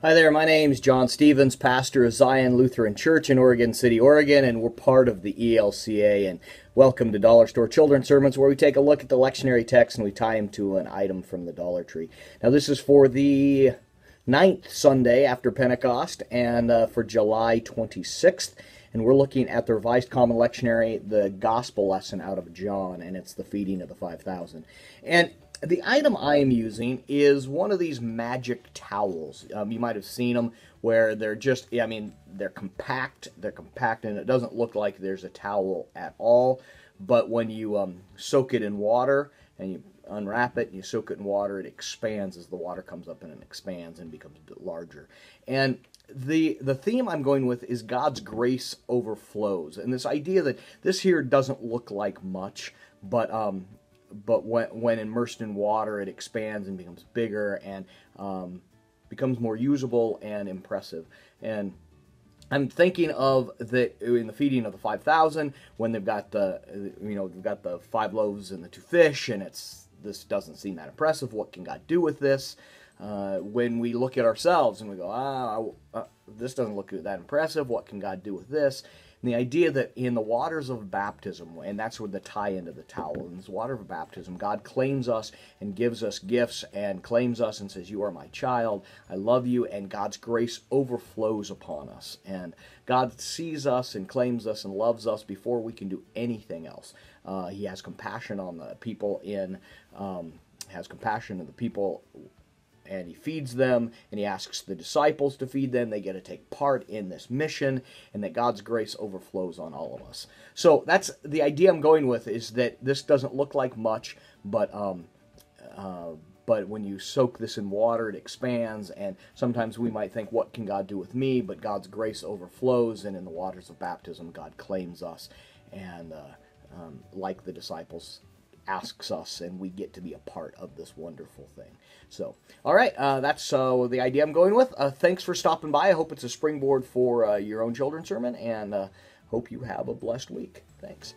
Hi there, my name's John Stevens, pastor of Zion Lutheran Church in Oregon City, Oregon, and we're part of the ELCA. And welcome to Dollar Store Children's Sermons, where we take a look at the lectionary text and we tie them to an item from the Dollar Tree. Now, this is for the 9th Sunday after Pentecost and for July 26th. And we're looking at the Revised Common Lectionary, the Gospel lesson out of John, and it's the feeding of the 5,000. And the item I am using is one of these magic towels. You might have seen them where they're just, they're compact, and it doesn't look like there's a towel at all. But when you soak it in water and you unwrap it and you soak it in water, it expands as the water comes up and it expands and becomes a bit larger. And the theme I'm going with is God's grace overflows. And this idea that this here doesn't look like much, but when immersed in water, it expands and becomes bigger and becomes more usable and impressive. And I'm thinking of in the feeding of the 5,000 when they've got they've got the 5 loaves and the 2 fish, and this doesn't seem that impressive. What can God do with this? When we look at ourselves and we go, this doesn't look that impressive. What can God do with this? And the idea that in the waters of baptism, and that's where the tie-in of the towel, in this water of baptism, God claims us and gives us gifts and claims us and says, you are my child, I love you, and God's grace overflows upon us. And God sees us and claims us and loves us before we can do anything else. He has compassion on the people and he feeds them, and he asks the disciples to feed them. They get to take part in this mission, and that God's grace overflows on all of us. So that's the idea I'm going with, is that this doesn't look like much, but when you soak this in water, it expands, and sometimes we might think, what can God do with me? But God's grace overflows, and in the waters of baptism, God claims us, and like the disciples, asks us, and we get to be a part of this wonderful thing. So, all right, that's the idea I'm going with. Thanks for stopping by. I hope it's a springboard for your own children's sermon, and hope you have a blessed week. Thanks.